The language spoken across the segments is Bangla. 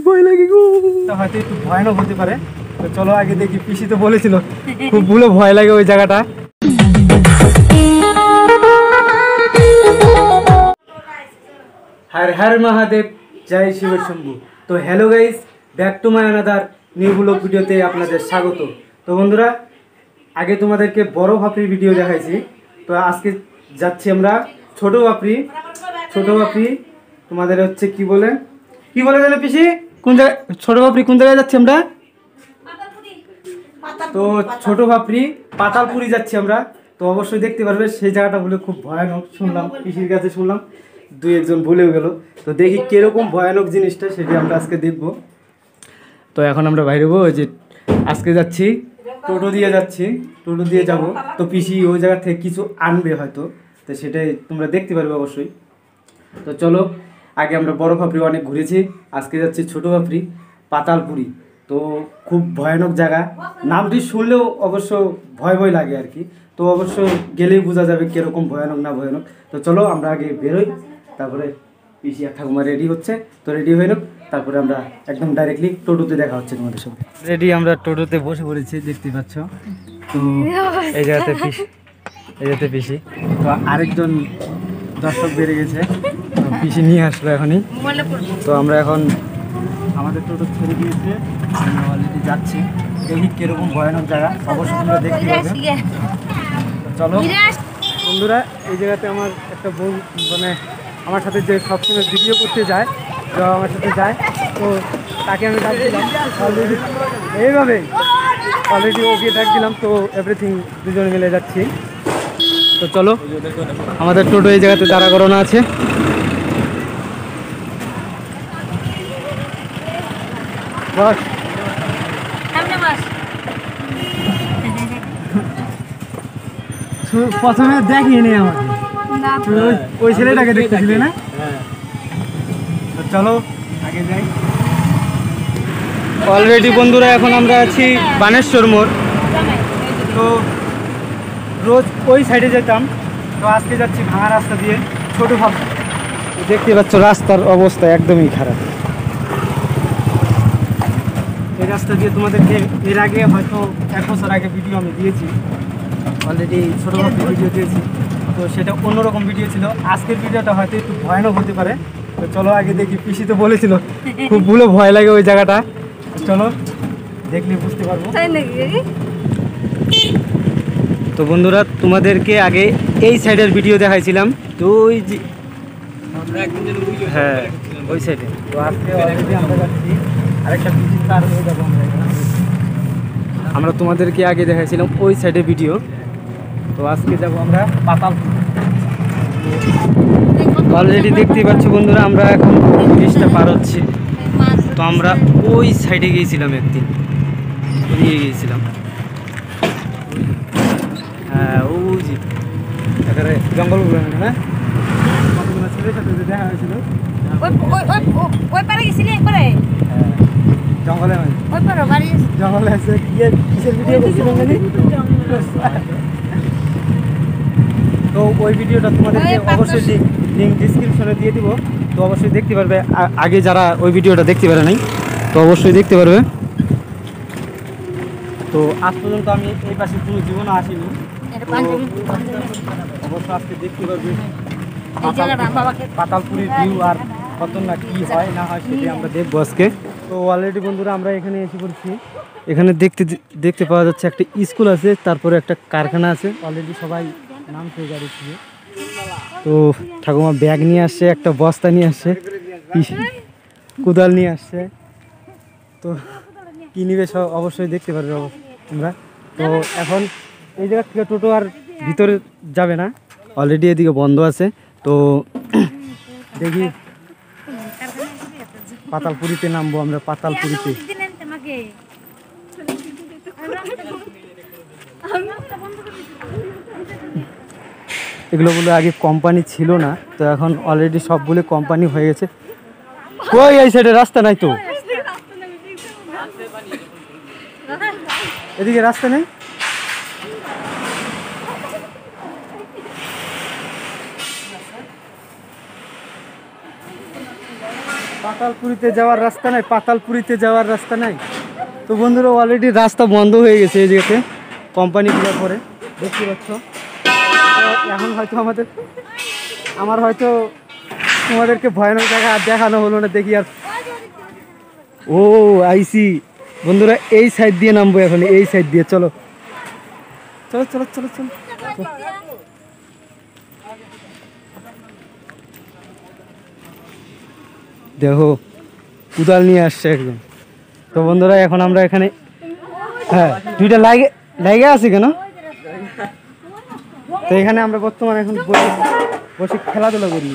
ভয় লাগে গো, হয়তো একটু ভয়ানক হতে পারে। তো চলো আগে দেখি, পিসি তো বলেছিল খুব ভুলে ভয় লাগে ওই জায়গাটা। হর হর মহাদেব, জয় শিব শম্ভু। তো hello guys, back to my another new blog ভিডিওতে আপনাদের স্বাগত। তো বন্ধুরা, আগে তোমাদেরকে বড় ভাপড়ির ভিডিও দেখাইছি, তো আজকে যাচ্ছি আমরা ছোট ভাপড়ি। ছোট ভাপড়ি তোমাদের হচ্ছে কি বলে জানো পিসি, কোন জায়গায় ছোট ভাপড়ি, কোন জায়গায় যাচ্ছি আমরা? তো ছোট ভাপড়ি পাতালপুরি যাচ্ছি আমরা। তো অবশ্যই দেখতে পারবে, সেই জায়গাটা বলে খুব ভয়ানক। শুনলাম পিসির কাছে, শুনলাম দুই একজন বলেও গেল। তো দেখি কিরকম ভয়ানক জিনিসটা, সেটি আমরা আজকে দেখব। তো এখন আমরা বাইরে হবো, ওই যে আজকে যাচ্ছি টোটো দিয়ে যাচ্ছি, টোটো দিয়ে যাব। তো পিসি ওই জায়গা থেকে কিছু আনবে হয়তো, তো সেটাই তোমরা দেখতে পারবে অবশ্যই। তো চলো, আগে আমরা বড় ভাপড়ি অনেক ঘুরেছি, আজকে যাচ্ছি ছোট ভাপড়ি পাতালপুরি। তো খুব ভয়ানক জায়গা, নামটি শুনলেও অবশ্য ভয় ভয় লাগে আর কি। তো অবশ্য গেলেই বোঝা যাবে কীরকম ভয়ানক না ভয়ানক। তো চলো আমরা আগে বেরোই, তারপরে পিসি আর ঠাকুমা রেডি হচ্ছে, তো রেডি হয়ে নোক, তারপরে আমরা একদম ডাইরেক্টলি টোটোতে দেখা হচ্ছে তোমাদের সঙ্গে। রেডি, আমরা টোটোতে বসে পড়েছি, দেখতে পাচ্ছ। তো এই জায়গাতে পিসি, এই জায়গাতে পিসি। তো আরেকজন দর্শক বেড়ে গেছে, তো পিসি নিয়ে আসলো এখনই। তো আমরা এখন আমাদের টোটো ছেড়ে দিয়েছে, আমরা অলরেডি যাচ্ছি। দেখি কিরকম ভয়ানক জায়গা, অবশ্যই তোমরা দেখতে পাবে। চলো বন্ধুরা, এই জায়গাতে আমার একটা বোন, মানে আমার সাথে যে সবসময় ভিডিও করতে যায়, তো আমার সাথে যায়, তো তাকে আমি ডাক দিলাম অলরেডি, এইভাবে অলরেডি ওকে ডাক দিলাম। তো এভরিথিং দুজনে মিলে যাচ্ছি। তো চলো, আমাদের টোটো এই জায়গাতে দাঁড়া করানো আছে। বস প্রথমে দেখিনি আমাকে, ওই ছেলেটাকে দেখতেছিলে না? চলো আগে যাই। অলরেডি বন্ধুরা, এখন আমরা আছি বানেশ্বর মোড়। তো রোজ ওই সাইডে যেতাম, তো আজকে যাচ্ছি ভাঙা রাস্তা দিয়ে ছোট ভাপড়ি। দেখতে পাচ্ছ রাস্তার অবস্থা একদমই খারাপ। এই রাস্তা দিয়ে তোমাদেরকে এর আগে হয়তো 1 বছর আগে ভিডিও আমি দিয়েছি, অলরেডি ছোটো ভাপড়ি ভিডিও দিয়েছি। তো সেটা অন্যরকম ভিডিও ছিল, আজকের ভিডিওটা হয়তো একটু ভয়ানক হতে পারে। তো চলো আগে দেখি, পিসি তো বলেছিল খুব ভুলে ভয় লাগে ওই জায়গাটা। চলো দেখলে বুঝতে পারবো। তো বন্ধুরা, তোমাদেরকে আগে এই সাইডের ভিডিও দেখাইছিলাম, তো ওই যে হ্যাঁ ওই সাইডে। তো আজকে অলরেডি আমরা যাচ্ছি আরেকটা পিসি তার হয়ে যাবো আমরা তোমাদেরকে আগে দেখাইছিলাম ওই সাইডে ভিডিও। তো আজকে যাব আমরা পাতালপুরি। অলরেডি দেখতেই পাচ্ছ বন্ধুরা, আমরা এখন ব্রিজটা পার হচ্ছি। তো আমরা ওই সাইডে গিয়েছিলাম একদিন, নিয়ে গিয়েছিলাম। হ্যাঁ ওই যে এখানে জঙ্গলগুলো, হ্যাঁ কতগুলো ছেলের সাথে দেখা হয়েছিল জঙ্গলে, জঙ্গলে আছে কিসের ভিডিও করছিলাম জানি। তো ওই ভিডিওটা তোমাদেরকে অবশ্যই লিঙ্ক ডিসক্রিপশনে দিয়ে দিব, তো অবশ্যই দেখতে পারবে। আগে যারা ওই ভিডিওটা দেখতে পারে নাই, তো অবশ্যই দেখতে পারবে। তো আজ পর্যন্ত আমি এই পাশে কোনো জীবনে আসিনি, অবশ্য আজকে দেখতে পারবে পাতালপুরির ভিউ আর কত না কি হয় না হয় সেটি আমরা দেখবো আজকে। তো অলরেডি বন্ধুরা, আমরা এখানে এসে পড়ছি। এখানে দেখতে পাওয়া যাচ্ছে একটা স্কুল আছে, তারপরে একটা কারখানা আছে। অলরেডি সবাই নামছে গাড়ি থেকে। তো ঠাকুমা ব্যাগ নিয়ে আসছে, একটা বস্তা নিয়ে আসছে, কোদাল নিয়ে আসছে। তো কী নিবে সব অবশ্যই দেখতে পারবে তোমরা। তো এখন এই জায়গা থেকে টোটো আর ভিতরে যাবে না, অলরেডি এদিকে বন্ধ আছে। তো দেখি পাতালপুরিতে নামবো আমরা, পাতালপুরিতে। এগুলো বলে আগে কোম্পানি ছিল না, তো এখন অলরেডি সব বলে কোম্পানি হয়ে গেছে। কই এই সাইডে রাস্তা নাই তো, এদিকে রাস্তা নেই। পাতালপুরিতে যাওয়ার রাস্তা নাই, পাতালপুরিতে যাওয়ার রাস্তা নাই। তো বন্ধুরা অলরেডি রাস্তা বন্ধ হয়ে গেছে এই জায়গাতে কোম্পানিগুলোর পরে, দেখতে পাচ্ছ। তো এখন হয়তো আমার হয়তো তোমাদেরকে ভয়ানক জায়গা আর দেখানো হলো না, দেখি আর। ও আইসি বন্ধুরা, এই সাইড দিয়ে নামবো এখন, এই সাইড দিয়ে। চলো চলো চলো চলো চলো। দেখো কুদাল নিয়ে আসছে একদম। তো বন্ধুরা এখন আমরা এখানে, হ্যাঁ দুইটা লাগে আছে কেন? তো এখানে আমরা বর্তমানে এখন বসে খেলাধুলা করি।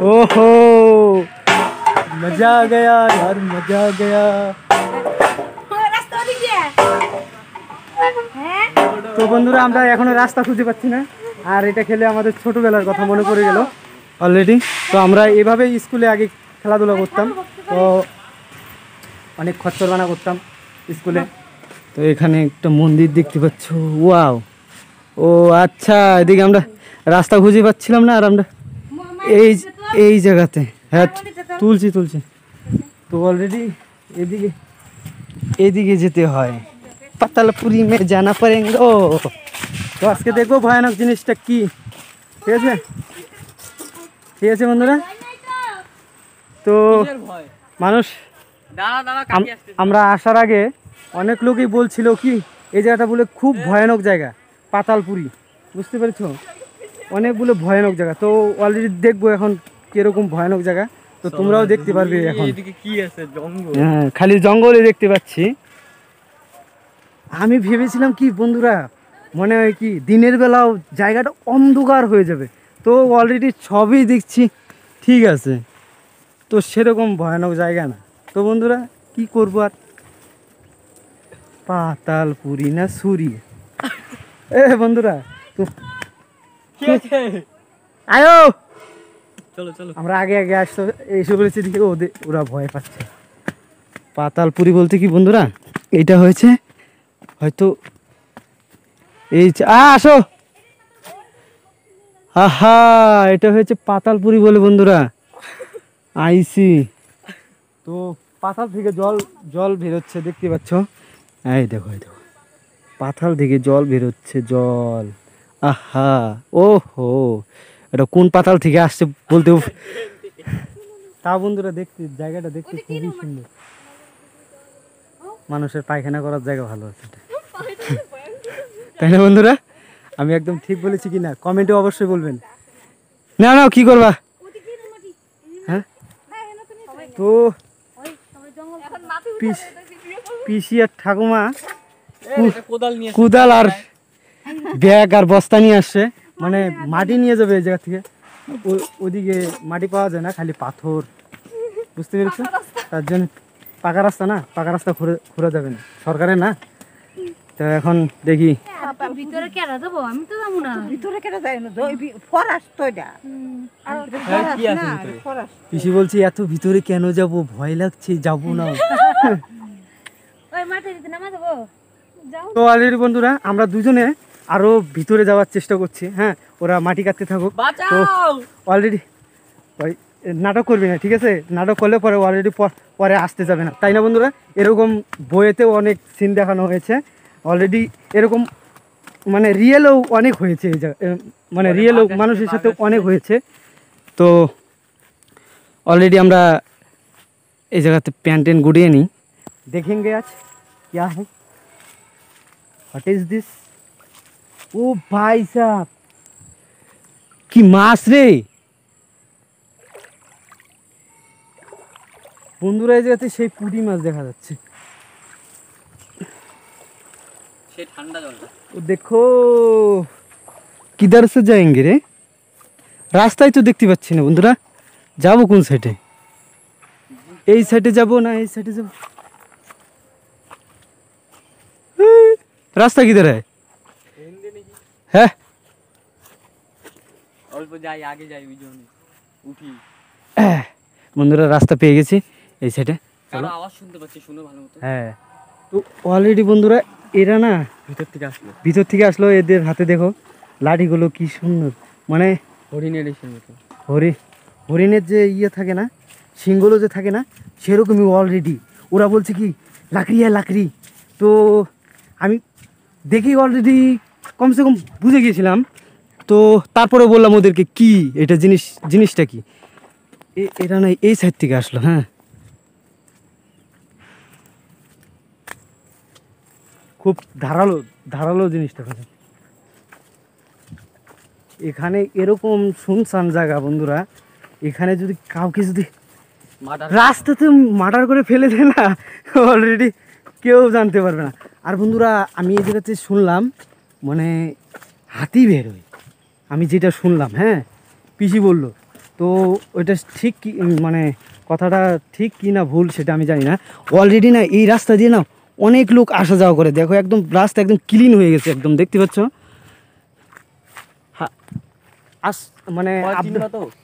ওহো মজা আ গয়া यार, মজা আ গয়া। তো বন্ধুরা আমরা এখনো রাস্তা খুঁজে পাচ্ছি না, আর এটা খেলে আমাদের ছোটবেলার কথা মনে পড়ে গেল অলরেডি। তো আমরা এভাবে স্কুলে আগে খেলাধুলা করতাম, তো অনেক খচ্চর বানা করতাম স্কুলে। তো এখানে একটা মন্দির দেখতে পাচ্ছ, ওয়াও। ও আচ্ছা, এদিকে আমরা রাস্তা খুঁজে পাচ্ছিলাম না, আর আমরা এই জায়গাতে, হ্যাঁ তুলছি। তো অলরেডি এদিকে যেতে হয়, পাতালপুরি মে জানা পড়েঙ্গে। ও তো আজকে দেখবো ভয়ানক জিনিসটা কি। ঠিক আছে বন্ধুরা। তো মানুষ, আমরা আসার আগে অনেক লোকই বলছিল কি এই জায়গাটা বলে খুব ভয়ানক জায়গা, পাতালপুরি, বুঝতে পেরেছো? অনেকগুলো ভয়ানক জায়গা। তো অলরেডি দেখবো এখন কিরকম ভয়ানক জায়গা, তো তোমরাও দেখতে পারবে। এখন কি আছে, জঙ্গল, হ্যাঁ খালি জঙ্গলই দেখতে পাচ্ছি। আমি ভেবেছিলাম কি বন্ধুরা, মনে হয় কি দিনের বেলাও জায়গাটা অন্ধকার হয়ে যাবে, তো অলরেডি সবই দেখছি ঠিক আছে, তো সেরকম ভয়ানক জায়গা না। তো বন্ধুরা কি করবো আর, পাতালপুরি না সুরি। বন্ধুরা তো আয়ো, চলো আমরা আগে আসতো এসে বলেছি, দিকে ওরা ভয় পাচ্ছে। পাতালপুরি বলতে কি বন্ধুরা, এইটা হয়েছে হয়তো এই আসো, আহা এটা হয়েছে পাতালপুরি বলে বন্ধুরা, আইসি। তো পাতাল থেকে জল বেরোচ্ছে, দেখতে পাচ্ছ। এই দেখো পাতাল থেকে জল বেরোচ্ছে, জল। আহা ওহো, এটা কোন পাতাল থেকে আসছে বলতে তা বন্ধুরা, জায়গাটা দেখতে খুবই সুন্দর। মানুষের পায়খানা করার জায়গা ভালো আছে, তাই না বন্ধুরা? আমি একদম ঠিক বলেছি কি না কমেন্টে অবশ্যই বলবেন। না কি করবা, হ্যাঁ? তো পিসি আর ঠাকুমা কুদাল আর ব্যাগ আর বস্তা নিয়ে আসছে, মানে মাটি নিয়ে যাবে এই জায়গা থেকে। ওদিকে মাটি পাওয়া যায় না, খালি পাথর, বুঝতে পেরেছো? তার জন্য পাকা রাস্তা ঘোরা যাবে না, সরকারের না। তো এখন দেখি ভিতরে কেটে দেবো, আমি তো যাবো না ভিতরে, কেটে যাই না, পিসি বলছি এত ভিতরে কেন যাব, ভয় লাগছে, যাবো না। তো অলরেডি বন্ধুরা আমরা দুজনে আরো ভিতরে যাওয়ার চেষ্টা করছি, হ্যাঁ ওরা মাটি কাটতে থাকুক। তো অলরেডি নাটক করবি না, ঠিক আছে? নাটক করলে পরে অলরেডি পরে আসতে যাবে না, তাই না বন্ধুরা? এরকম বইয়েতেও অনেক সিন দেখানো হয়েছে অলরেডি, এরকম মানে রিয়েলও অনেক হয়েছে, মানে রিয়েলও মানুষের সাথে অনেক হয়েছে। তো অলরেডি আমরা এই জায়গাতে প্যান্টেন গুড়িয়ে নিই, देखेंगे आज क्या है, व्हाट इज दिस। ও ভাই সাহেব কি মাছ রে বন্ধুরা, এই জায়গাতে সেই পুঁটি মাছ দেখা যাচ্ছে, সেই ঠান্ডা জলটা। ও দেখো কিধার সে যাएंगे রে, রাস্তায় তো দেখতে পাচ্ছি না বন্ধুরা, যাবো কোন সাইডে? এই সাইডে যাবো না এই সাইডে যাবো, রাস্তা কিধার হ্যাঁ? অল্প যাই, আগে যাই, ওই জন্য উঠি। বন্ধুরা রাস্তা পেয়ে গেছি এই সাইডে, আওয়াজ শুনতে পাচ্ছি, শুনো ভালো মতো। হ্যাঁ তো অলরেডি বন্ধুরা এরা না ভিতর থেকে আসলো, এদের হাতে দেখো লাঠিগুলো কি সুন্দর, মানে হরিণের যে ইয়ে থাকে না সিংগুলো যে থাকে না, সেরকমই অলরেডি ওরা বলছে কি লাকড়ি হ্যাঁ লাকড়ি। তো আমি দেখি অলরেডি কমসে কম বুঝে গিয়েছিলাম। তো তারপরে বললাম ওদেরকে কি এটা জিনিসটা কি, এটা না এই সাইড থেকে আসলো। হ্যাঁ, খুব ধারালো ধারালো জিনিসটা। এখানে এরকম শুনশান জায়গা বন্ধুরা, এখানে যদি কাউকে যদি রাস্তাতে মার্ডার করে ফেলে দেয় না, অলরেডি কেউ জানতে পারবে না। আর বন্ধুরা আমি এই জায়গাতে শুনলাম মানে হাতি বেরোয়, আমি যেটা শুনলাম। হ্যাঁ, পিসি বলল। তো ওইটা ঠিক কি মানে কথাটা ঠিক কি না ভুল সেটা আমি জানি না। অলরেডি না এই রাস্তা দিয়ে না অনেক লোক আসা যাওয়া করে। দেখো একদম রাস্তা একদম ক্লিন হয়ে গেছে, একদম দেখতে পাচ্ছ। মানে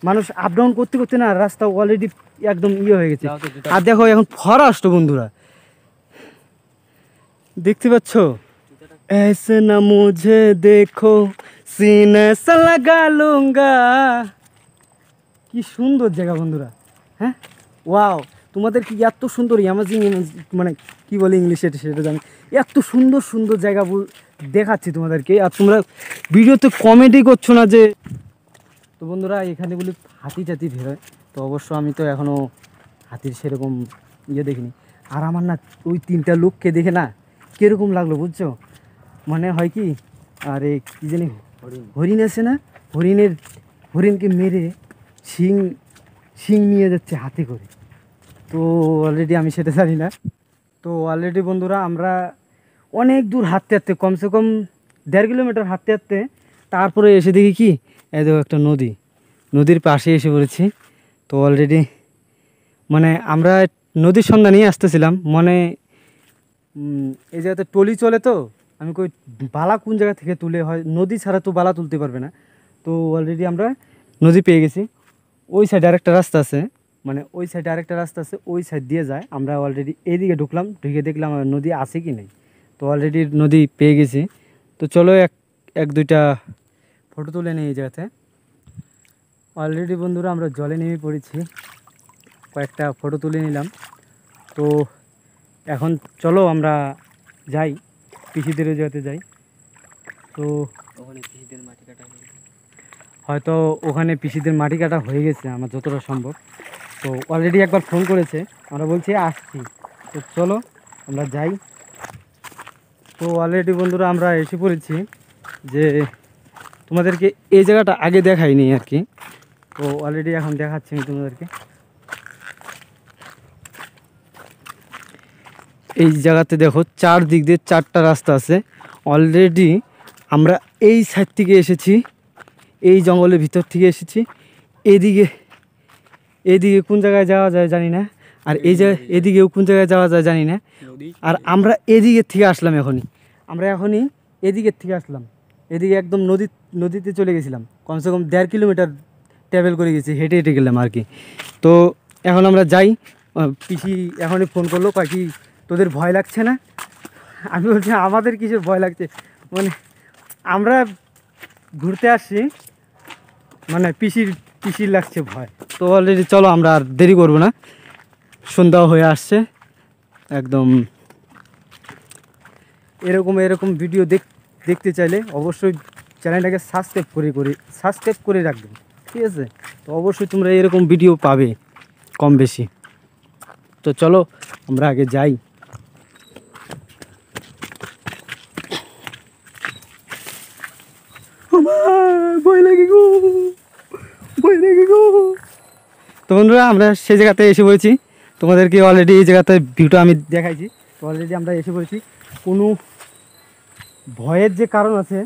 মানুষ আপ ডাউন করতে করতে না রাস্তা অলরেডি একদম হয়ে গেছে। আর দেখো এখন ফরেস্ট বন্ধুরা, দেখতে পাচ্ছ। ऐसे ना मुझे देखो सीने से लगा लूंगा। কি সুন্দর জায়গা বন্ধুরা। হ্যাঁ, ওয়াও, তোমাদের কি এত সুন্দর অ্যামেজিং মানে কি বলে ইংলিশে সেটা জানি, এত সুন্দর সুন্দর জায়গা দেখাচ্ছি তোমাদেরকে, আর তোমরা ভিডিওতে কমেডি করছো না যে। তো বন্ধুরা এখানে বলি হাতি টাতি বেরোয়, তো অবশ্য আমি তো এখনও হাতির সেরকম দেখিনি। আর আমার না ওই 3টা লোককে দেখে না কীরকম লাগলো বুঝছো, মানে হয় কি আরে কী জানি হরিণ আছে না, হরিণকে মেরে শিং নিয়ে যাচ্ছে হাতে করে। তো অলরেডি আমি সেটা জানি না। তো অলরেডি বন্ধুরা আমরা অনেক দূর হাঁটতে হাঁটতে কমসে কম 1.5 কিলোমিটার হাঁটতে হাঁটতে তারপরে এসে দেখি কি এই দেখো একটা নদীর পাশে এসে পড়েছি। তো অলরেডি মানে আমরা নদীর সন্ধানেই আসতেছিলাম, মানে এই জায়গাতে টলি চলে। তো আমি কই বালা কোন জায়গা থেকে তুলে হয়, নদী ছাড়া তো বালা তুলতে পারবে না। তো অলরেডি আমরা নদী পেয়ে গেছি। ওই সাইডে আরেকটা রাস্তা আছে, মানে ওই সাইডে আরেকটা রাস্তা আছে, ওই সাইড দিয়ে যায়। আমরা অলরেডি এইদিকে ঢুকলাম, ঢুকে দেখলাম নদী আছে কি নেই। তো অলরেডি নদী পেয়ে গেছি। তো চলো এক দুইটা ফটো তুলে নিই এই জায়গাতে। অলরেডি বন্ধুরা আমরা জলে নেমে পড়েছি, কয়েকটা ফটো তুলে নিলাম। তো এখন চলো আমরা যাই, পিসিদের জায়গাতে যাই। তো ওখানে পিসিদের মাটি কাটা হয়তো ওখানে পিসিদের মাটি কাটা হয়ে গেছে আমার যতটা সম্ভব। তো অলরেডি একবার ফোন করেছে, আমরা বলছি আসছি। তো চলো আমরা যাই। তো অলরেডি বন্ধুরা আমরা এসে পড়েছি, যে তোমাদেরকে এই জায়গাটা আগে দেখাইনি আর কি। তো অলরেডি এখন দেখাচ্ছি আমি তোমাদেরকে। এই জায়গাতে দেখো চারদিক দিয়ে 4টা রাস্তা আছে। অলরেডি আমরা এই সাইড থেকে এসেছি, এই জঙ্গলের ভিতর থেকে এসেছি। এদিকে কোন জায়গায় যাওয়া যায় জানি না, আর এদিকেও কোন জায়গায় যাওয়া যায় জানি না। আর আমরা এদিকের থেকে আসলাম এখনই এদিকের থেকে আসলাম। এদিকে একদম নদীতে চলে গেছিলাম, কমসে কম 1.5 কিলোমিটার ট্রাভেল করে গেছি, হেঁটে হেঁটে গেলাম আর কি। তো এখন আমরা যাই। পিসি এখনই ফোন করলো, কয় কি তোদের ভয় লাগছে না? আমি বলছি আমাদের কিসের ভয় লাগছে, মানে আমরা ঘুরতে আসছি, মানে পিসির লাগছে ভয়। তো অলরেডি চলো আমরা আর দেরি করব না, সন্ধ্যাও হয়ে আসছে একদম। এরকম ভিডিও দেখতে চাইলে অবশ্যই চ্যানেলটাকে সাবস্ক্রাইব করে রাখবেন, ঠিক আছে? তো অবশ্যই তোমরা এরকম ভিডিও পাবে কম বেশি। তো চলো আমরা আগে যাই। ভয় লাগে গো। তো বন্ধুরা আমরা সেই জায়গাতে এসে পড়েছি, তোমাদেরকে অলরেডি এই জায়গাতে ভিউটা আমি দেখাইছি। তো অলরেডি আমরা এসে পড়েছি, কোনো ভয়ের যে কারণ আছে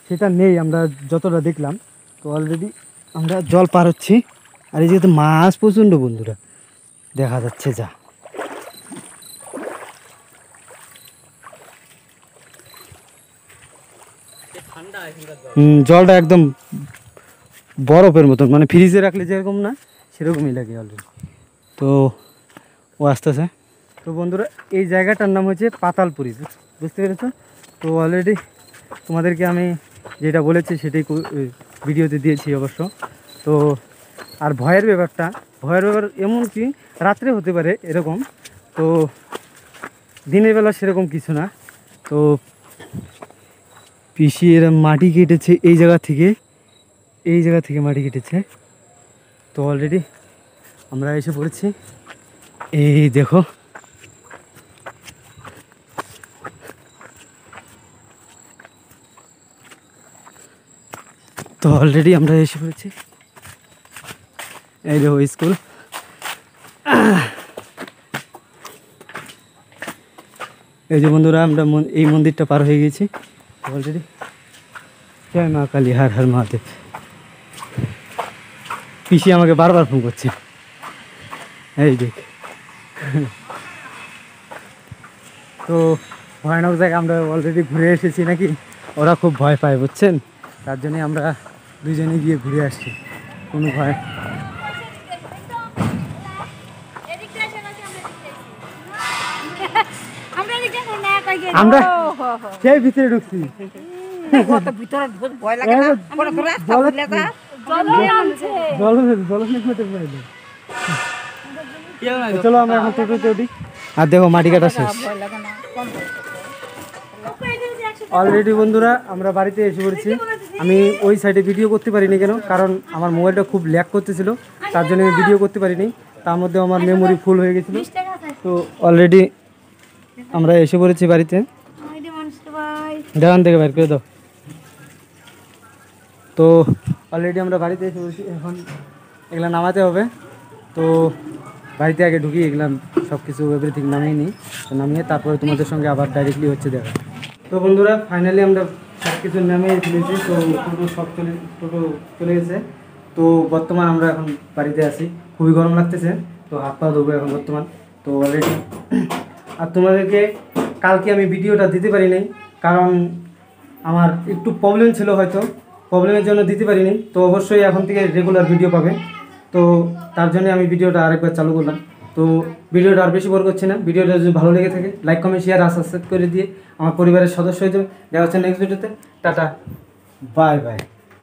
সেটা নেই আমরা যতটা দেখলাম। তো অলরেডি আমরা জল পার হচ্ছি, আর এই যেহেতু মাছ প্রচণ্ড বন্ধুরা দেখা যাচ্ছে যা। জলটা একদম বরফের মতন, মানে ফ্রিজে রাখলে যেরকম না সেরকমই লাগে অলরেডি। তো ও আসতেছে। তো বন্ধুরা এই জায়গাটার নাম হচ্ছে পাতালপুরি, বুঝতে পেরেছো? তো অলরেডি তোমাদেরকে আমি যেটা বলেছি সেটাই ভিডিওতে দিয়েছি অবশ্য। তো আর ভয়ের ব্যাপার এমন কি রাত্রে হতে পারে এরকম, তো দিনের বেলা সেরকম কিছু না। তো পিসি এরা মাটি কেটেছে এই জায়গা থেকে মাটি কেটেছে। তো অলরেডি আমরা এসে পড়েছি, এই দেখো। তো অলরেডি আমরা এসে পড়েছি, এই দেখো স্কুল। এই যে বন্ধুরা আমরা এই মন্দিরটা পার হয়ে গেছি অলরেডি। জয় মা কালী, হর হর মহাদেব। পিসি আমাকে বারবার ফোন করছে, এই দেখ। তো ভয়ানক জায়গা আমরা অলরেডি ঘুরে এসেছি নাকি, ওরা খুব ভয় পায় বুঝছেন, তার জন্যে আমরা দুজনে গিয়ে ঘুরে আসছি, কোনো ভয়। আমরা সেই ভিতরে ঢুকছি, চলো আমরা এখন টোটোতে উঠি। আর দেখো মাটি কাটা শেষ অলরেডি বন্ধুরা, আমরা বাড়িতে এসে পড়েছি। আমি ওই সাইডে ভিডিও করতে পারিনি কেন, কারণ আমার মোবাইলটা খুব ল্যাগ করতেছিল, তার জন্য আমি ভিডিও করতে পারিনি। তার মধ্যে আমার মেমোরি ফুল হয়ে গেছিল। তো অলরেডি আমরা এসে পড়েছি বাড়িতে। দেওয়ান থেকে বাইর করে দাও। তো অলরেডি আমরা বাড়িতে এসে পড়েছি, এখন এগুলা নামাতে হবে। তো বাড়িতে আগে ঢুকি এগুলা সব কিছু এভরিথিং নামিয়ে নিই, তো নামিয়ে তারপরে তোমাদের সঙ্গে আবার ডাইরেক্টলি হচ্ছে দেখা। তো বন্ধুরা ফাইনালি আমরা সব কিছু নামিয়ে ফেলেছি। তো টোটো চলে গেছে। তো বর্তমান আমরা এখন বাড়িতে আছি, খুবই গরম লাগতেছে, তো হাত পা ধোবো এখন বর্তমান। তো অলরেডি আর তোমাদেরকে কালকে আমি ভিডিওটা দিতে পারি নাই, কারণ আমার একটু প্রবলেম ছিল, হয়তো প্রবলেমের জন্য দিতে পারিনি। তো অবশ্যই এখন থেকে রেগুলার ভিডিও পাবে। তো তার জন্য আমি ভিডিওটা আরেকবার চালু করলাম। তো ভিডিওটা আর বেশি বড় করছি না। ভিডিওটা যদি ভালো লেগে থাকে লাইক কমেন্ট শেয়ার আর সাবস্ক্রাইব করে দিয়ে আমার পরিবারের সদস্য হয়ে যাবে। দেখা হচ্ছে নেক্সট ভিডিওতে। Tata, bye bye.